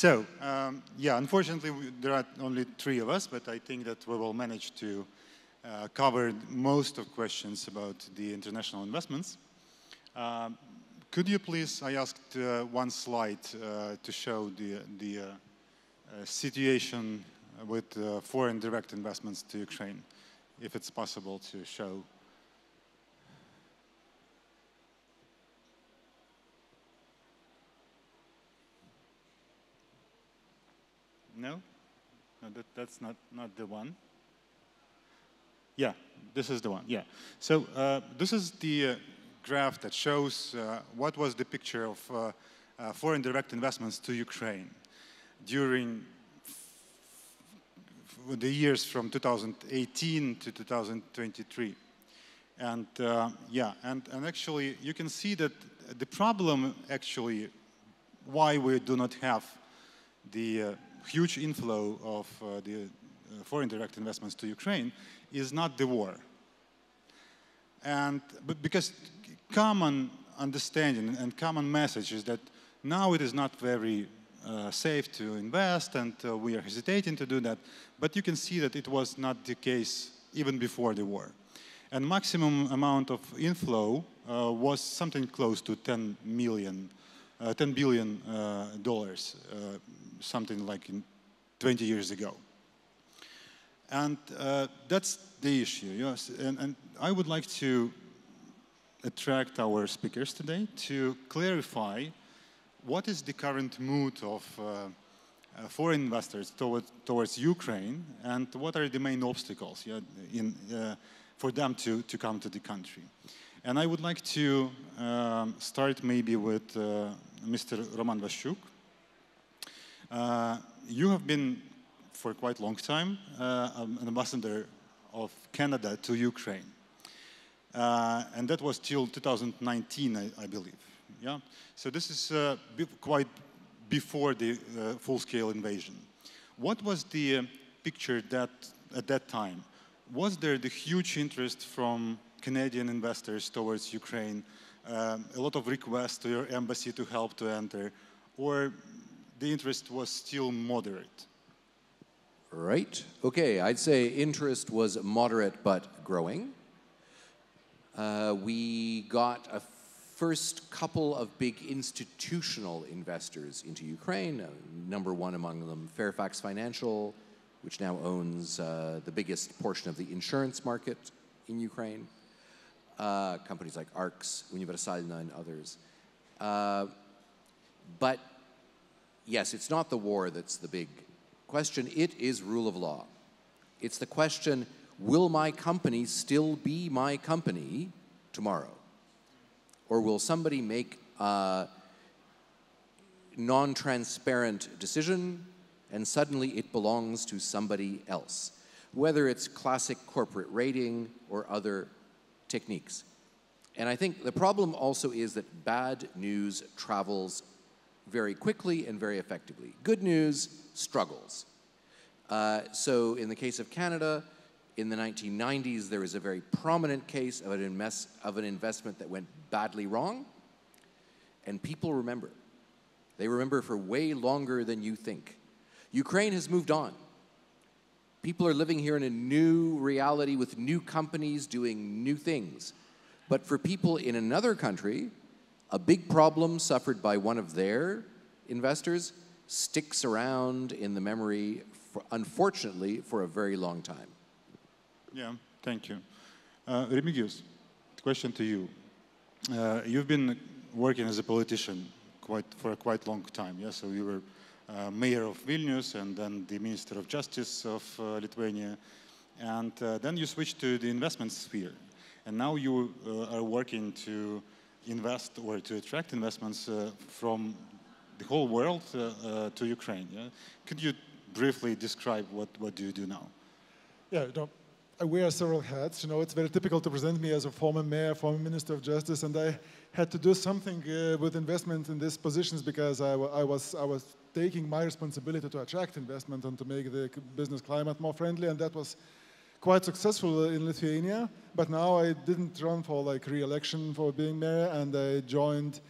So, yeah, unfortunately, there are only 3 of us, but I think that we will manage to cover most of questions about the international investments. Could you please, I asked one slide to show the situation with foreign direct investments to Ukraine, if it's possible to show. No? No, that's not the one. Yeah, this is the one, yeah. So this is the graph that shows what was the picture of foreign direct investments to Ukraine during the years from 2018 to 2023. And yeah, and actually you can see that the problem actually why we do not have the huge inflow of the foreign direct investments to Ukraine is not the war. But because common understanding and common message is that now it is not very safe to invest, and we are hesitating to do that. But you can see that it was not the case even before the war. And maximum amount of inflow was something close to $10 billion, something like in 20 years ago. And that's the issue. Yes. And I would like to attract our speakers today to clarify what is the current mood of foreign investors towards Ukraine, and what are the main obstacles for them to come to the country. And I would like to start maybe with Mr. Roman Washuk. You have been for quite a long time an ambassador of Canada to Ukraine. And that was till 2019, I believe. Yeah? So this is quite before the full-scale invasion. What was the picture at that time? Was there the huge interest from Canadian investors towards Ukraine, a lot of requests to your embassy to help to enter, or the interest was still moderate? Right. Okay, I'd say interest was moderate but growing. We got a first couple of big institutional investors into Ukraine, number one among them Fairfax Financial, which now owns the biggest portion of the insurance market in Ukraine, companies like ARX, Universalna, and others. But yes, it's not the war that's the big question, it is rule of law. It's the question, will my company still be my company tomorrow? Or will somebody make a non-transparent decision and suddenly it belongs to somebody else? Whether it's classic corporate rating or other techniques. And I think the problem also is that bad news travels very quickly and very effectively. Good news struggles. So in the case of Canada, in the 1990s, there was a very prominent case of an investment that went badly wrong, and people remember. They remember for way longer than you think. Ukraine has moved on. People are living here in a new reality with new companies doing new things. But for people in another country, a big problem suffered by one of their investors sticks around in the memory, unfortunately, for a very long time. Yeah, thank you. Реміґіюс, question to you. You've been working as a politician for a quite long time, yeah? So you were mayor of Vilnius and then the Minister of Justice of Lithuania. And then you switched to the investment sphere. And now you are working to invest or to attract investments from the whole world to Ukraine. Yeah? Could you briefly describe what do you do now? Yeah, I wear several hats. It's very typical to present me as a former mayor, former Minister of Justice, and I had to do something with investment in these positions because I was taking my responsibility to attract investment and to make the business climate more friendly, and that was quite successful in Lithuania. But now I didn't run for re-election for being mayor, and I joined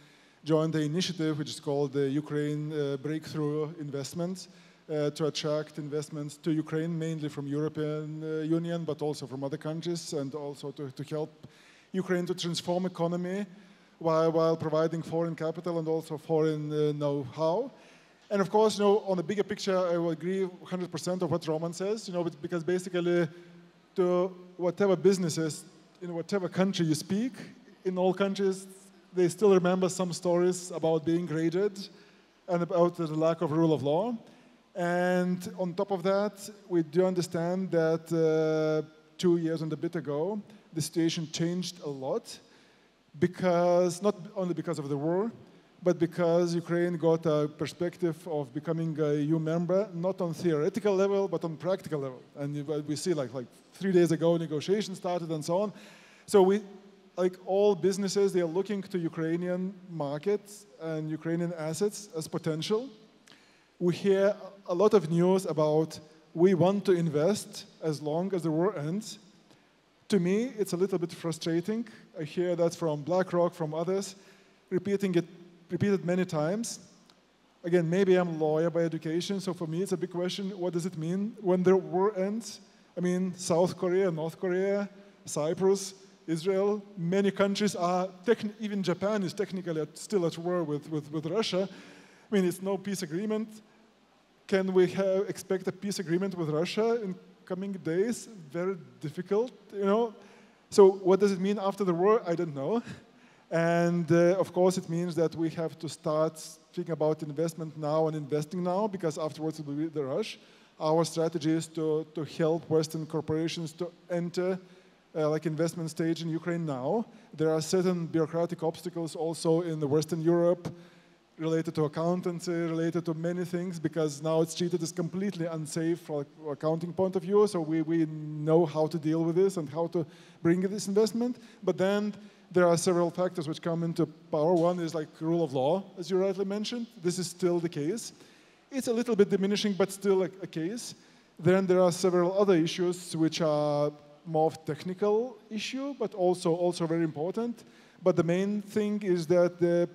joined the initiative which is called the Ukraine Breakthrough Investments to attract investments to Ukraine, mainly from European Union, but also from other countries, and also to help Ukraine to transform economy while providing foreign capital and also foreign know-how. And of course, on the bigger picture, I will agree 100% of what Roman says, because basically, to whatever businesses, in whatever country you speak, in all countries, they still remember some stories about being graded and about the lack of rule of law. And on top of that, we do understand that 2 years and a bit ago, the situation changed a lot, because not only because of the war, but because Ukraine got a perspective of becoming a EU member, not on theoretical level, but on practical level. And we see like 3 days ago, negotiations started and so on. So we, like all businesses, they are looking to Ukrainian markets and Ukrainian assets as potential. We hear a lot of news about we want to invest as long as the war ends. To me, it's a little bit frustrating. I hear that from BlackRock, from others, repeated many times. Again, maybe I'm a lawyer by education, so for me it's a big question, what does it mean when the war ends? I mean, South Korea, North Korea, Cyprus, Israel, many countries are, even Japan is technically still at war with Russia. I mean, it's no peace agreement. Can we expect a peace agreement with Russia in coming days? Very difficult, So what does it mean after the war? I don't know. And of course, it means that we have to start thinking about investment now and investing now, because afterwards it will be the rush. Our strategy is to help Western corporations to enter investment stage in Ukraine now. There are certain bureaucratic obstacles also in the Western Europe related to accountancy, related to many things, because now it's treated as completely unsafe from an accounting point of view. So we know how to deal with this and how to bring this investment. But then there are several factors which come into power. One is like rule of law, as you rightly mentioned. This is still the case. It's a little bit diminishing, but still a case. Then there are several other issues which are more of technical issue, but also very important. But the main thing is that the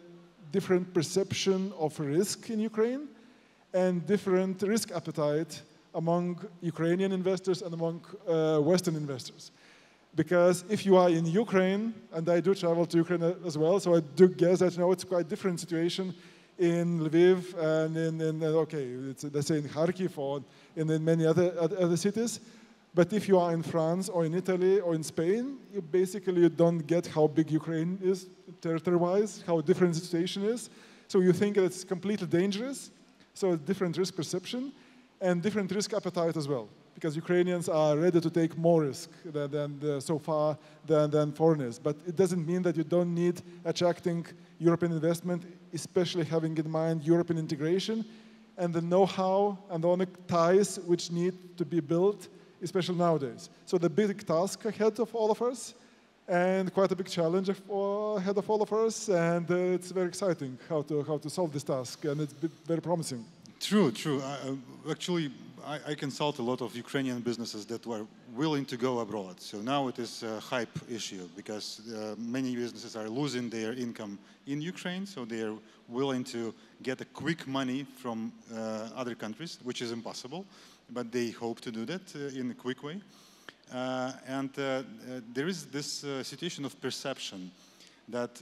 different perception of risk in Ukraine and different risk appetite among Ukrainian investors and among Western investors. Because if you are in Ukraine, and I do travel to Ukraine as well, so I do guess that it's quite a different situation in Lviv and let's say in Kharkiv or in many other cities. But if you are in France or in Italy or in Spain, you don't get how big Ukraine is territory-wise, how different the situation is. So you think that it's completely dangerous. So different risk perception and different risk appetite as well, because Ukrainians are ready to take more risk than foreigners. But it doesn't mean that you don't need attracting European investment, especially having in mind European integration and the know-how and the ties which need to be built, especially nowadays. So the big task ahead of all of us, and quite a big challenge ahead of all of us, and it's very exciting how to solve this task, and it's very promising. True. Actually, I consult a lot of Ukrainian businesses that were willing to go abroad. So now it is a hype issue, because many businesses are losing their income in Ukraine, so they are willing to get a quick money from other countries, which is impossible, but they hope to do that in a quick way. And there is this situation of perception that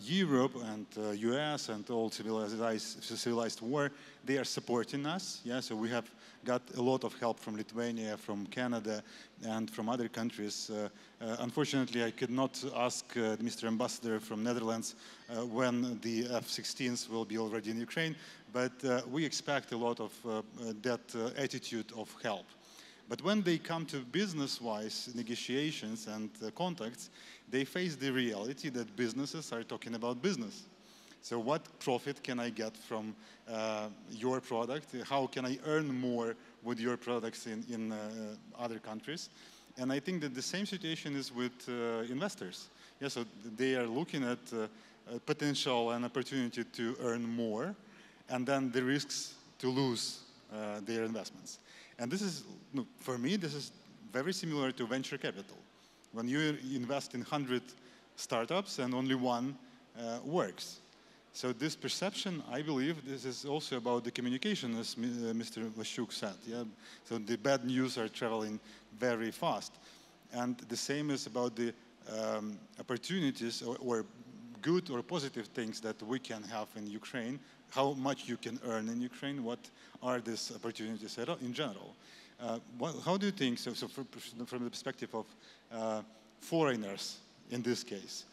Europe and US and all civilized war, they are supporting us. Yeah, so we have got a lot of help from Lithuania, from Canada, and from other countries. Unfortunately, I could not ask Mr. Ambassador from Netherlands when the F-16s will be already in Ukraine, but we expect a lot of that attitude of help. But when they come to business-wise negotiations and contacts, they face the reality that businesses are talking about business. So what profit can I get from your product? How can I earn more with your products in other countries? And I think that the same situation is with investors. Yeah, so they are looking at potential and opportunity to earn more, and then the risks to lose their investments. And this is, for me, this is very similar to venture capital. When you invest in 100 startups and only one works. So this perception, I believe, this is also about the communication, as Mr. Washuk said. Yeah? So the bad news are traveling very fast. And the same is about the opportunities or good or positive things that we can have in Ukraine, how much you can earn in Ukraine, what are these opportunities in general. How do you think, so from the perspective of foreigners in this case,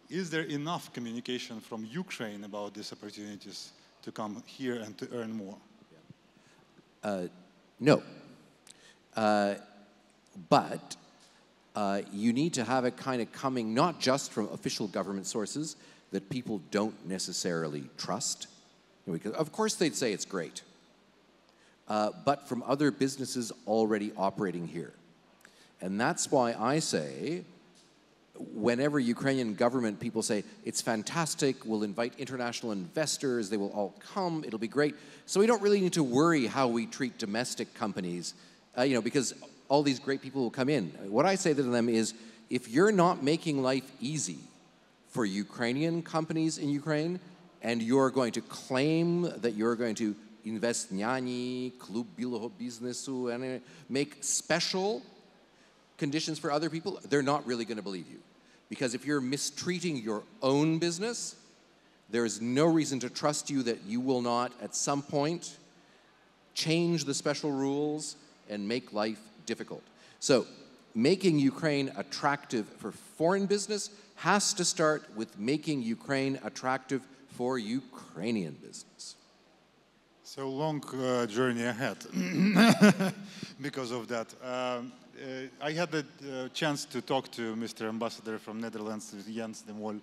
is there enough communication from Ukraine about these opportunities to come here and to earn more? No. But you need to have it kind of coming not just from official government sources that people don't necessarily trust. Because of course they'd say it's great. But from other businesses already operating here. And that's why I say, whenever Ukrainian government people say, it's fantastic, we'll invite international investors, they will all come, it'll be great. So we don't really need to worry how we treat domestic companies, because all these great people will come in. What I say to them is, if you're not making life easy for Ukrainian companies in Ukraine, and you're going to claim that you're going to invest nyani, klub білого бізнесу, and make special conditions for other people, they're not really going to believe you. Because if you're mistreating your own business, there is no reason to trust you that you will not, at some point, change the special rules and make life difficult. So, making Ukraine attractive for foreign business has to start with making Ukraine attractive for Ukrainian business. So long journey ahead because of that. I had the chance to talk to Mr. Ambassador from Netherlands, Jens de Mol.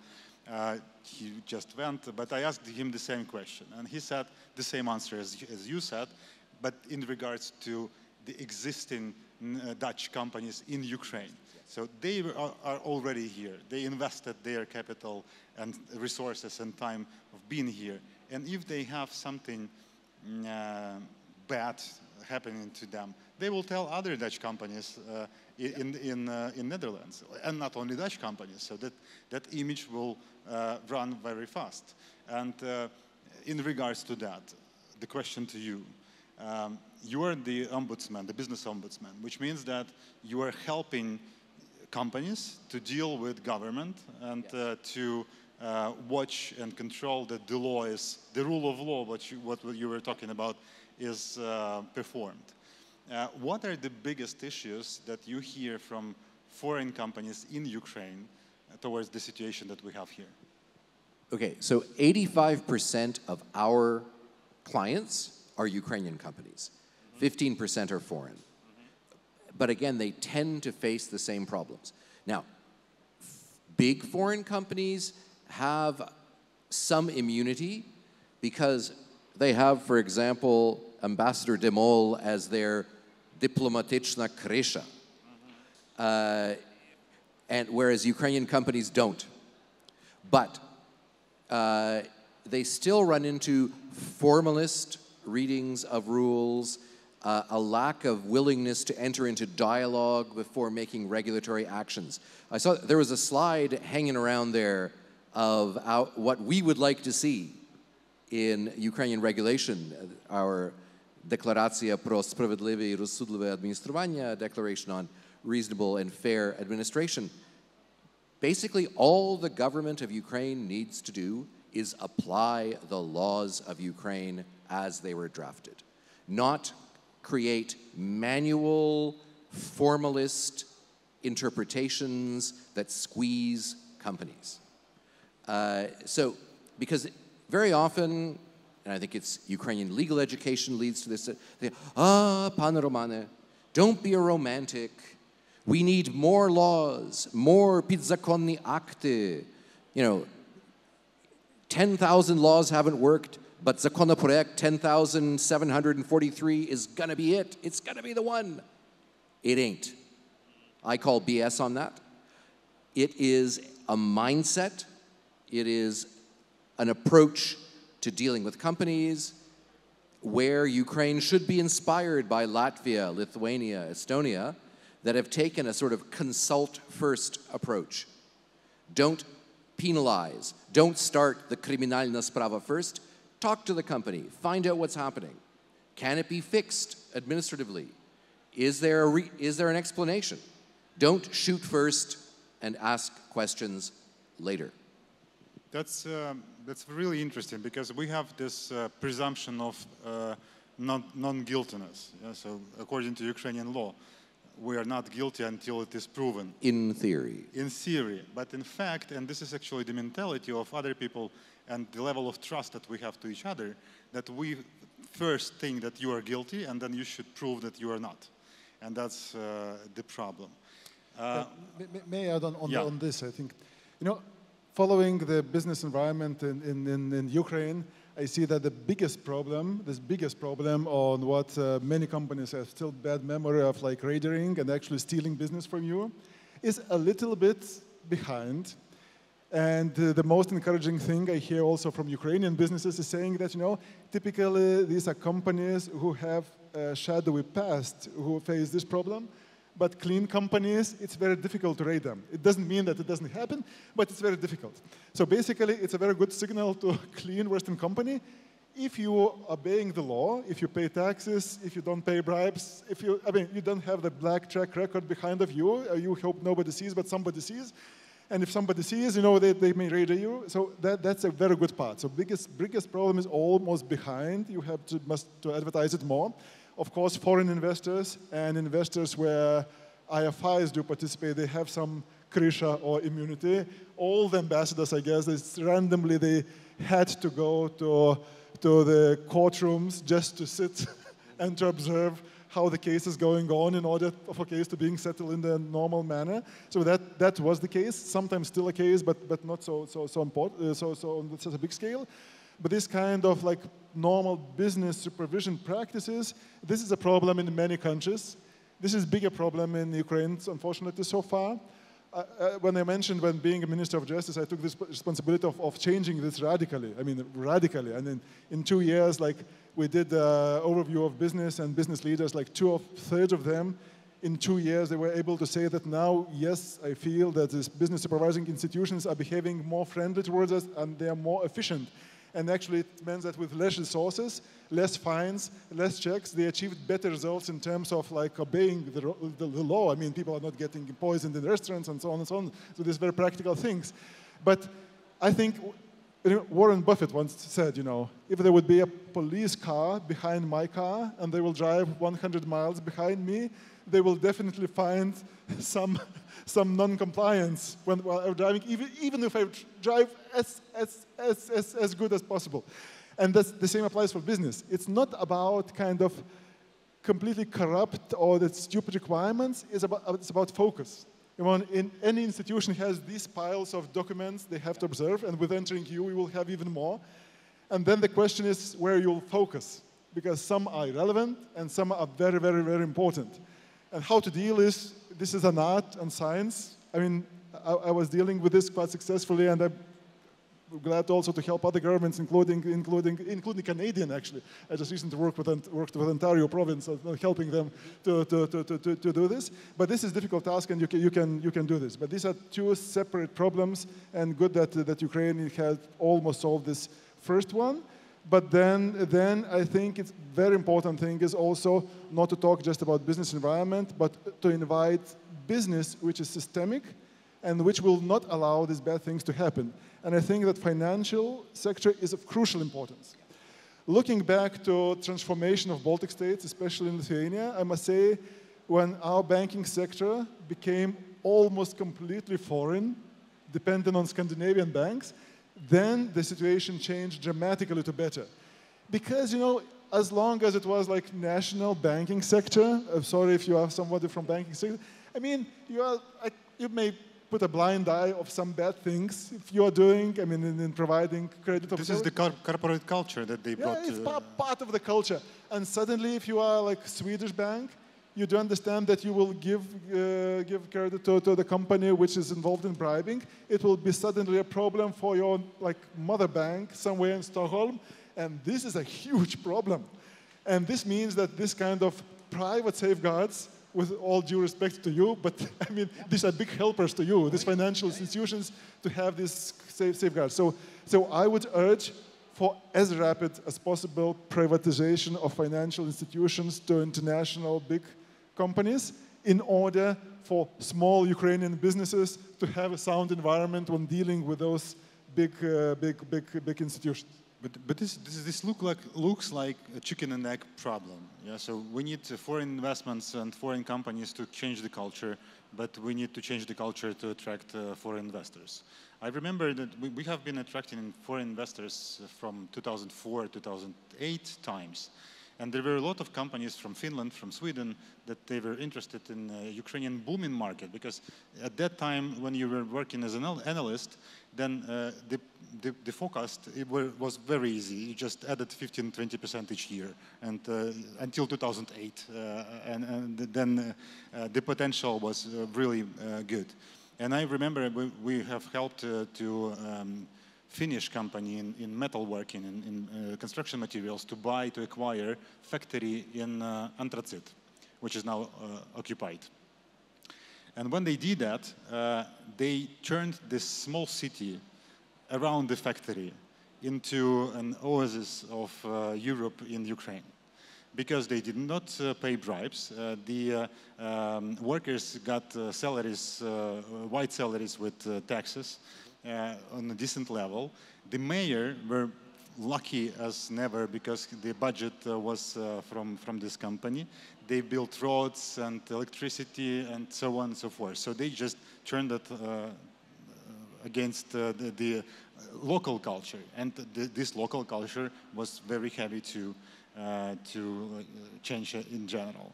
He just went, but I asked him the same question, and he said the same answer as you said, but in regards to the existing Dutch companies in Ukraine. So they are already here. They invested their capital and resources and time of being here. And if they have something bad happening to them, they will tell other Dutch companies in Netherlands, and not only Dutch companies. So that image will run very fast. And in regards to that, the question to you. You are the ombudsman, the business ombudsman, which means that you are helping companies to deal with government and to watch and control that the law is, the rule of law, what you were talking about, is performed. What are the biggest issues that you hear from foreign companies in Ukraine towards the situation that we have here? Okay, so 85% of our clients are Ukrainian companies. 15% are foreign. But again, they tend to face the same problems. Now, big foreign companies have some immunity because they have, for example, Ambassador de Mol as their diplomatyczna krysza. And whereas Ukrainian companies don't. But they still run into formalist readings of rules, a lack of willingness to enter into dialogue before making regulatory actions. I saw there was a slide hanging around there of what we would like to see in Ukrainian regulation, our Декларація про справедливе і розсудливе адміністрування, Declaration on Reasonable and Fair Administration. Basically, all the government of Ukraine needs to do is apply the laws of Ukraine as they were drafted, not create manual, formalist interpretations that squeeze companies. So, because very often, and I think it's Ukrainian legal education leads to this, Pane Romane, don't be a romantic. We need more laws, more підзаконні акти. 10,000 laws haven't worked, but законопроект 10,743 is going to be it. It's going to be the one. It ain't. I call BS on that. It is a mindset. It is an approach to dealing with companies where Ukraine should be inspired by Latvia, Lithuania, Estonia, that have taken a sort of consult-first approach. Don't penalize. Don't start the кримінальна справа first. Talk to the company. Find out what's happening. Can it be fixed administratively? Is there an explanation? Don't shoot first and ask questions later. That's really interesting because we have this presumption of non-guiltiness. Yeah? So according to Ukrainian law, we are not guilty until it is proven. In theory. In theory. But in fact, and this is actually the mentality of other people and the level of trust that we have to each other, that we first think that you are guilty and then you should prove that you are not. And that's the problem. May I add on Yeah. on this? I think, following the business environment in Ukraine, I see that the biggest problem on what many companies have still bad memory of, like raiding and actually stealing business from you, is a little bit behind. And the most encouraging thing I hear also from Ukrainian businesses is saying that, typically these are companies who have a shadowy past who face this problem. But clean companies, it's very difficult to raid them. It doesn't mean that it doesn't happen, but it's very difficult. So basically, it's a very good signal to a clean Western company. If you are obeying the law, if you pay taxes, if you don't pay bribes, you don't have the black track record behind of you, you hope nobody sees, but somebody sees. And if somebody sees, they may raid you. So that's a very good part. So biggest problem is almost behind. You have to advertise it more. Of course, foreign investors and investors where IFIs do participate, they have some krisha or immunity. All the ambassadors, I guess, randomly they had to go to the courtrooms just to sit and to observe how the case is going on in order for case to being settled in the normal manner. So that was the case. Sometimes still a case, but not so important, so on such a big scale. But this kind of like normal business supervision practices, this is a problem in many countries. This is a bigger problem in Ukraine, unfortunately, so far. When I mentioned when being a Minister of Justice, I took this responsibility of changing this radically. Radically. And in 2 years, we did an overview of business and business leaders, like 2/3 of them, in 2 years, they were able to say that now, yes, I feel that these business supervising institutions are behaving more friendly towards us and they are more efficient. And actually, it means that with less resources, less fines, less checks, they achieved better results in terms of obeying the law. People are not getting poisoned in restaurants and so on and so on. So these very practical things. But I think Warren Buffett once said, if there would be a police car behind my car and they will drive 100 miles behind me, they will definitely find some non-compliance while I'm driving, even if I drive as good as possible. And the same applies for business. It's not about kind of completely corrupt or the stupid requirements. It's about focus. In any institution has these piles of documents they have to observe, and with entering you, we will have even more. And then the question is where you'll focus, because some are irrelevant and some are very, very, very important. And how to deal this is an art and science. I was dealing with this quite successfully, and I'm glad also to help other governments, including Canadian, actually. I just recently worked with Ontario province, helping them to do this. But this is a difficult task, and you can do this. But these are two separate problems, and good that Ukraine has almost solved this first one. But then I think it's very important thing is also not to talk just about business environment, but to invite business which is systemic and which will not allow these bad things to happen. And I think that financial sector is of crucial importance. Looking back to transformation of Baltic states, especially in Lithuania, I must say when our banking sector became almost completely foreign, dependent on Scandinavian banks, then the situation changed dramatically to better. Because, as long as it was like national banking sector, I'm sorry if you are somebody from banking sector, you may put a blind eye of some bad things if you are doing, in providing credit. This is the corporate culture that they brought. Yeah, it's part of the culture. And suddenly, if you are like Swedish bank, you do understand that you will give credit to the company which is involved in bribing. It will be suddenly a problem for your mother bank somewhere in Stockholm, and this is a huge problem. And this means that this kind of private safeguards with all due respect to you, but I mean, these are big helpers to you, these financial institutions, to have these safeguards. So I would urge for as rapid as possible privatization of financial institutions to international big companies in order for small Ukrainian businesses to have a sound environment when dealing with those big institutions. But this looks like a chicken and egg problem. Yeah, so we need foreign investments and foreign companies to change the culture, but we need to change the culture to attract foreign investors. I remember that we have been attracting foreign investors from 2004, 2008 times. And there were a lot of companies from Finland, from Sweden, that they were interested in Ukrainian booming market, because at that time, when you were working as an analyst, then the forecast was very easy. You just added 15-20% each year, and until 2008, and then the potential was really good. And I remember we have helped to Finnish company in metalworking, in construction materials, to acquire factory in Anthracite, which is now occupied. And when they did that, they turned this small city around the factory into an oasis of Europe in Ukraine. Because they did not pay bribes, the workers got salaries, white salaries with taxes, on a decent level. The mayor were lucky as never because the budget was from this company. They built roads and electricity and so on and so forth. So they just turned it against the local culture. And this local culture was very heavy to change in general.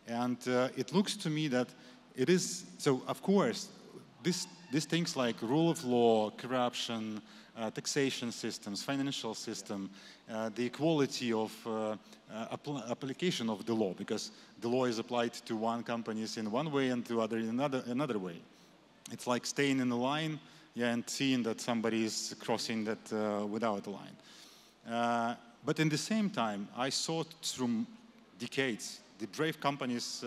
And it looks to me that it is, so of course, these things like rule of law, corruption, taxation systems, financial system, the equality of application of the law, because the law is applied to one companies in one way and to other in another way. It's like staying in the line, yeah, and seeing that somebody is crossing that without a line. But in the same time, I saw through decades the brave companies.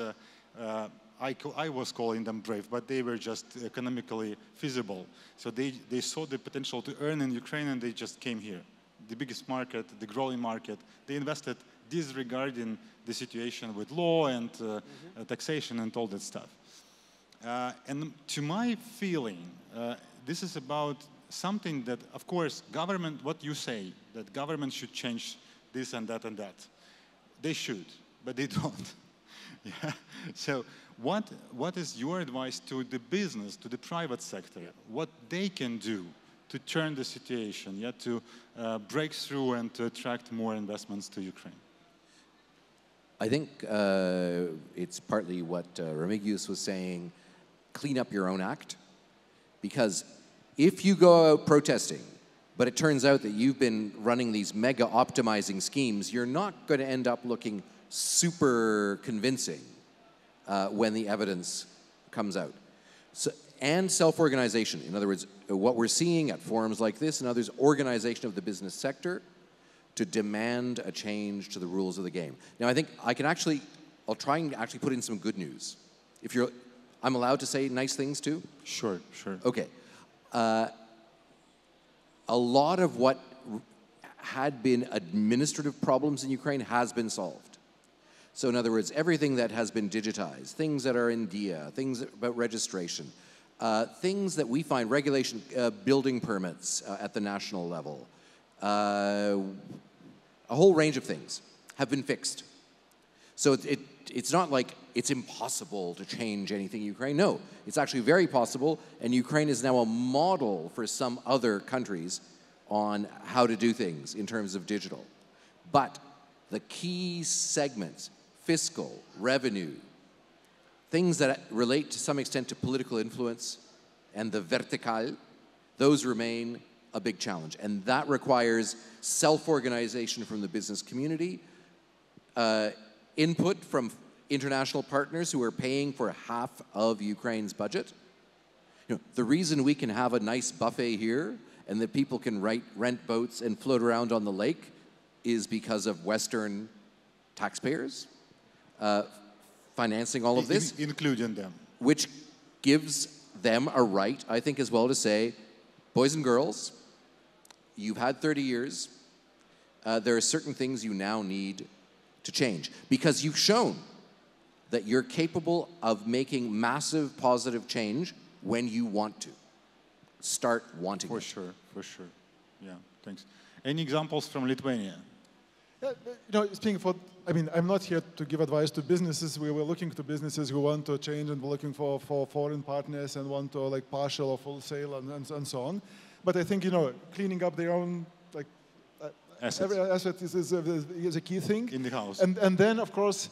I was calling them brave, but they were just economically feasible. So they saw the potential to earn in Ukraine, and they just came here. The biggest market, the growing market. They invested disregarding the situation with law and taxation and all that stuff. And to my feeling, this is about something that, of course, government, what you say, that government should change this and that and that. They should, but they don't. Yeah. So what is your advice to the business, to the private sector? What they can do to turn the situation, yeah, to break through and to attract more investments to Ukraine? I think it's partly what Реміґіюс was saying, clean up your own act. Because if you go out protesting, but it turns out that you've been running these mega optimizing schemes, you're not going to end up looking super convincing when the evidence comes out. So, and self-organization. In other words, what we're seeing at forums like this and others, organization of the business sector to demand a change to the rules of the game. Now, I think I'll try and actually put in some good news. I'm allowed to say nice things too? Sure, sure. Okay. A lot of what had been administrative problems in Ukraine has been solved. So in other words, everything that has been digitized, things that are in DIA, things about registration, things that we find, regulation, building permits at the national level, a whole range of things have been fixed. So it's not like it's impossible to change anything in Ukraine. No, it's actually very possible, and Ukraine is now a model for some other countries on how to do things in terms of digital. But the key segments, fiscal, revenue, things that relate to some extent to political influence and the vertical, those remain a big challenge. And that requires self-organization from the business community, input from international partners who are paying for half of Ukraine's budget. You know, the reason we can have a nice buffet here and that people can rent boats and float around on the lake is because of Western taxpayers. financing all of this. Including them. Which gives them a right, I think, as well to say, boys and girls, you've had 30 years. There are certain things you now need to change because you've shown that you're capable of making massive positive change when you want to. Start wanting For it. sure, for sure. Yeah, thanks. Any examples from Lithuania? Speaking for, I'm not here to give advice to businesses. We were looking to businesses who want to change and we're looking for foreign partners and want to like partial or full sale and so on. But I think, cleaning up their own Assets. every asset is a key thing. In the house. And then, of course,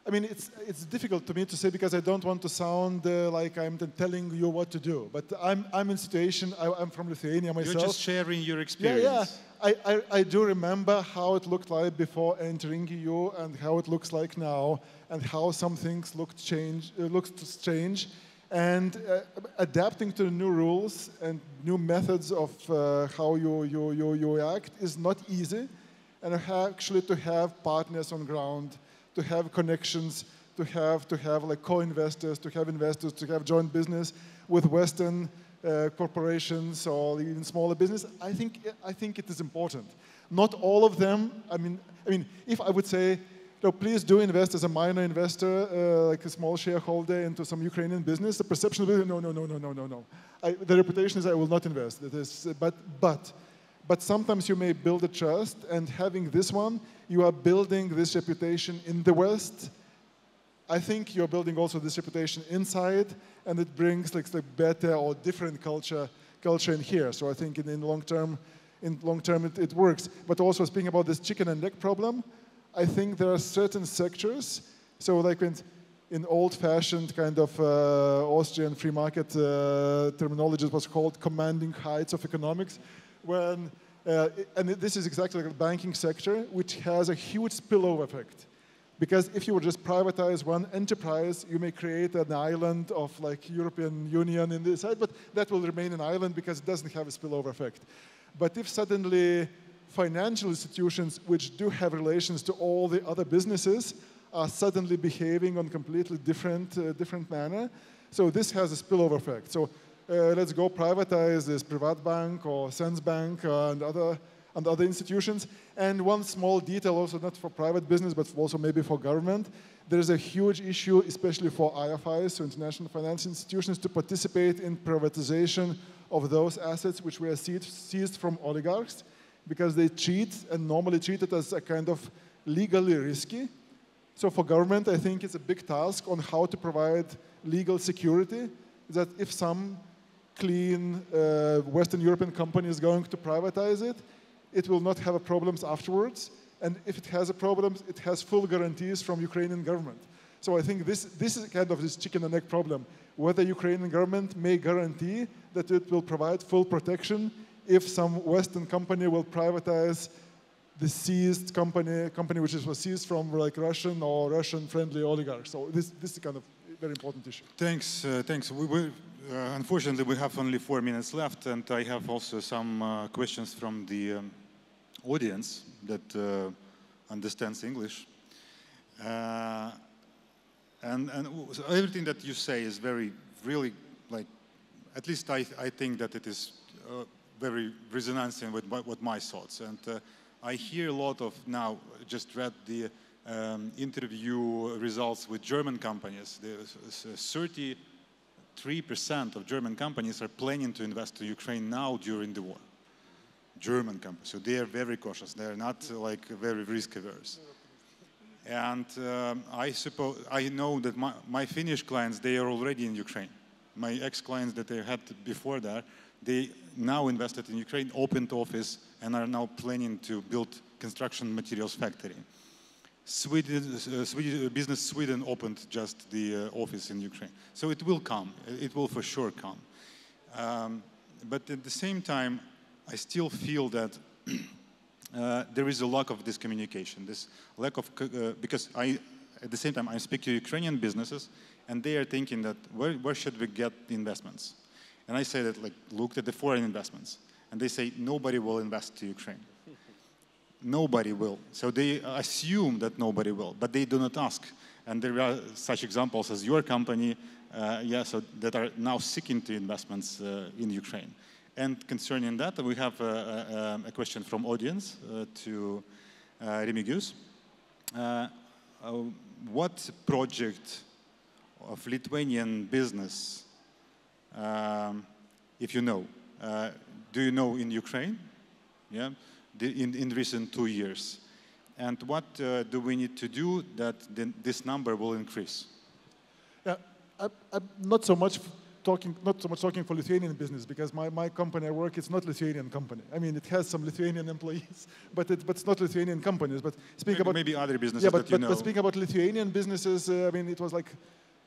it's difficult to me to say because I don't want to sound like I'm telling you what to do. But I'm in situation, I'm from Lithuania myself. You're just sharing your experience. Yeah. I do remember how it looked like before entering EU and how it looks like now and how some things look to change. And adapting to the new rules and new methods of how you act is not easy. And actually to have partners on ground, to have connections, to have like co-investors, to have investors, to have joint business with Western corporations or even smaller business, I think it is important. Not all of them. If I would say, please do invest as a minor investor, like a small shareholder into some Ukrainian business, the perception will be no. The reputation is I will not invest. But sometimes you may build a trust, and having this one, you are building this reputation in the West. I think you're building also this reputation inside, and it brings like better or different culture in here. So I think in long term, it works. But also speaking about this chicken and egg problem, I think there are certain sectors. So like in old-fashioned kind of Austrian free market terminology, it was called commanding heights of economics, when and this is exactly like the banking sector, which has a huge spillover effect. Because if you would just privatize one enterprise, you may create an island of like European Union in this side, but that will remain an island because it doesn't have a spillover effect. But if suddenly financial institutions, which do have relations to all the other businesses, are suddenly behaving on completely different manner, so this has a spillover effect. So let's go privatize this Privatbank or Sensbank and other institutions. And one small detail also, not for private business, but also maybe for government, there's a huge issue, especially for IFIs, so international financial institutions, to participate in privatization of those assets which were seized from oligarchs, because they cheat and normally treat it as a kind of legally risky. So for government, I think it's a big task on how to provide legal security, that if some clean Western European company is going to privatize it, it will not have problems afterwards. And if it has problems, it has full guarantees from Ukrainian government. So I think this is kind of this chicken and egg problem, whether Ukrainian government may guarantee that it will provide full protection if some Western company will privatize the seized company which was seized from like Russian or Russian-friendly oligarchs. So this is kind of a very important issue. Thanks. Unfortunately, we have only 4 minutes left, and I have also some questions from the audience that understands English. And so everything that you say is really, like, at least I think that it is very resonancing with what my thoughts. And I hear a lot of now, just read the interview results with German companies. 33% of German companies are planning to invest to Ukraine now during the war. German companies, so they are very cautious. They are not like very risk averse. And I know that my Finnish clients, they are already in Ukraine. My ex-clients that I had before that, they now invested in Ukraine, opened office, and are now planning to build construction materials factory. Business Sweden opened just the office in Ukraine. So it will come. It will for sure come. But at the same time, I still feel that there is a lack of this communication, this lack of, because at the same time, I speak to Ukrainian businesses, and they are thinking that where should we get the investments? And I say that, like, look at the foreign investments. And they say, nobody will invest to Ukraine. nobody will. So they assume that nobody will, but they do not ask. And there are such examples as your company, that are now seeking to investments in Ukraine. And concerning that, we have a question from audience to Реміґіюс. What project of Lithuanian business, if you know, do you know in Ukraine? Yeah, in recent 2 years, and what do we need to do that this number will increase? Yeah, I'm not so much talking for Lithuanian business, because my company I work, it's not Lithuanian company. I mean, it has some Lithuanian employees, but it's not Lithuanian companies. But speaking about maybe other businesses that you know. But speaking about Lithuanian businesses, I mean, it was like,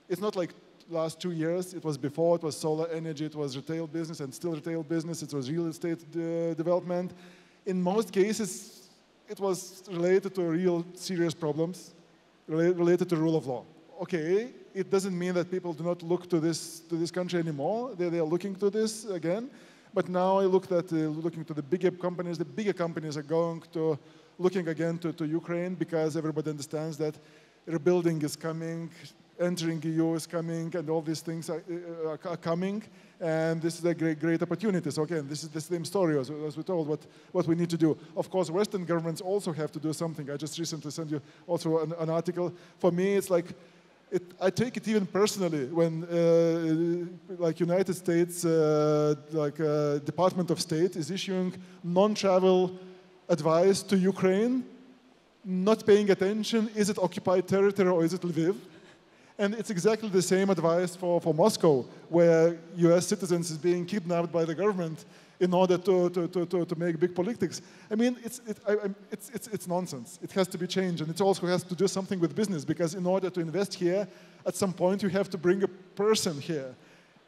it's not like last 2 years. It was before. It was solar energy. It was retail business and still retail business. It was real estate development. In most cases, it was related to real serious problems, related to rule of law. Okay, it doesn't mean that people do not look to this country anymore. They are looking to this again. But now I looking to the bigger companies. The bigger companies are looking again to Ukraine, because everybody understands that rebuilding is coming, entering EU is coming, and all these things are coming. And this is a great opportunity. So again, this is the same story as we told, what we need to do. Of course, Western governments also have to do something. I just recently sent you also an article. For me, it's like, I take it even personally when like United States, Department of State is issuing non-travel advice to Ukraine, not paying attention, is it occupied territory or is it Lviv? And it's exactly the same advice for Moscow, where US citizens is being kidnapped by the government in order to make big politics. I mean, it's nonsense. It has to be changed, and it also has to do something with business, because in order to invest here, at some point you have to bring a person here.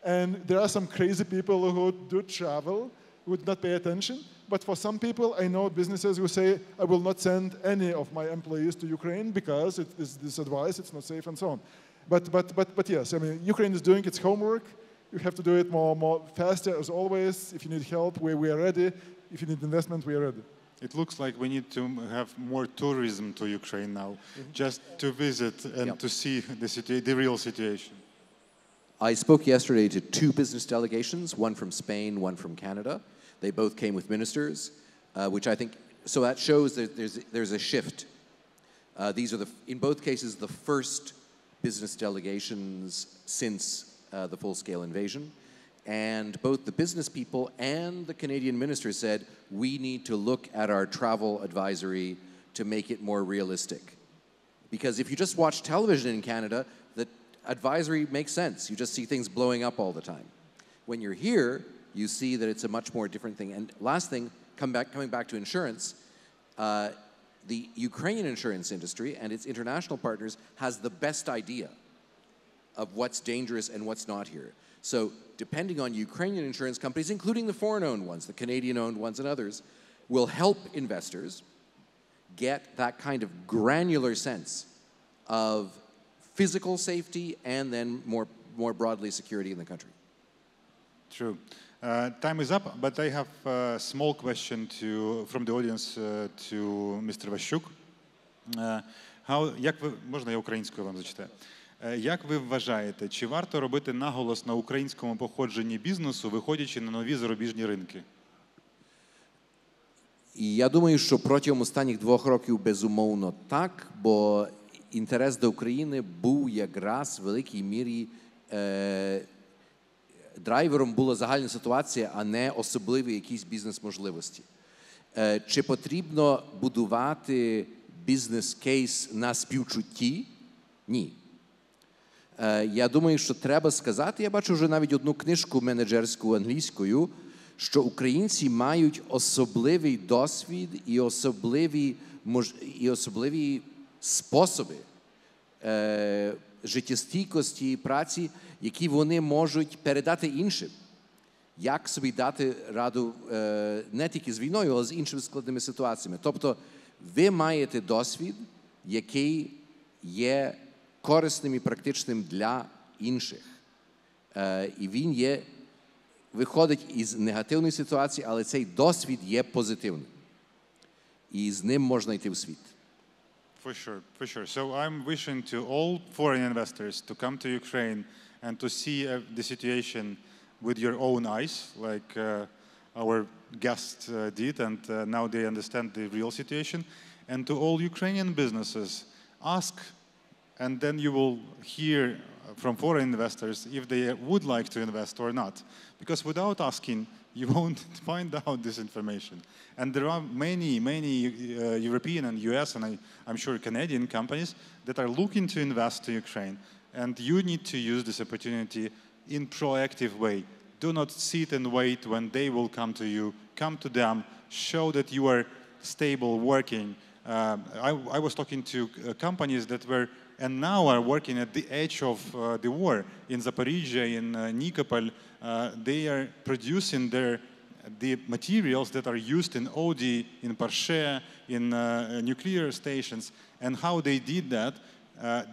And there are some crazy people who do travel, who would not pay attention. But for some people, I know businesses who say, I will not send any of my employees to Ukraine because it is this advice, it's not safe, and so on. But yes, I mean, Ukraine is doing its homework. You have to do it more faster, as always. If you need help, we are ready. If you need investment, we are ready. It looks like we need to have more tourism to Ukraine now, just to visit and to see the real situation. I spoke yesterday to 2 business delegations, one from Spain, one from Canada. They both came with ministers, which I think, so that shows that there's a shift. These are, in both cases, the first business delegations since the full-scale invasion. And both the business people and the Canadian minister said, we need to look at our travel advisory to make it more realistic. Because if you just watch television in Canada, the advisory makes sense. You just see things blowing up all the time. When you're here, you see that it's a much more different thing. And last thing, coming back to insurance, the Ukrainian insurance industry and its international partners has the best idea of what's dangerous and what's not here. So depending on Ukrainian insurance companies, including the foreign-owned ones, the Canadian-owned ones and others, will help investors get that kind of granular sense of physical safety and then more broadly security in the country. True. Time is up, but I have a small question from the audience to Mr. Ващук. Можна я українською вам зачитаю? Як ви вважаєте, чи варто робити наголос на українському походженні бізнесу, виходячи на нові зарубіжні ринки? І я думаю, що протягом останніх 2 років безумовно так, бо інтерес до України був якраз в великій мірі драйвером була загальна ситуація, а не особливі якісь бізнес-можливості. Чи потрібно будувати бізнес-кейс на співчутті? Ні. Я думаю, що треба сказати, я бачу вже навіть одну книжку менеджерську англійською, що українці мають особливий досвід і особливі способи життєстійкості праці, які вони можуть передати іншим. Як собі дати раду не тільки з війною, але з іншими складними ситуаціями. Тобто ви маєте досвід, який є корисним і практичним для інших. І він виходить із негативної ситуації, але цей досвід є позитивним. і з ним можна йти в світ. For sure, for sure. So I'm wishing to all foreign investors to come to Ukraine and to see the situation with your own eyes, like our guest did, and now they understand the real situation. And to all Ukrainian businesses, ask, and then you will hear from foreign investors if they would like to invest or not. Because without asking, you won't find out this information. And there are many European and US and I'm sure Canadian companies that are looking to invest to Ukraine. And you need to use this opportunity in proactive way. Do not sit and wait when they will come to you. Come to them, show that you are stable, working. I was talking to companies that were and now are working at the edge of the war. In Zaporizhia, in Nikopol, they are producing the materials that are used in OD, in Porsche, in nuclear stations. And how they did that,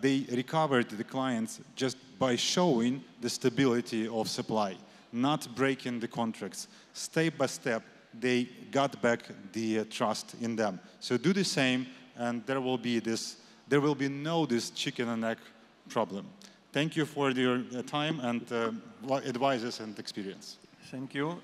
they recovered the clients just by showing the stability of supply, not breaking the contracts. Step by step, they got back the trust in them. So do the same, and there will be no this chicken and egg problem. Thank you for your time and advices and experience. Thank you.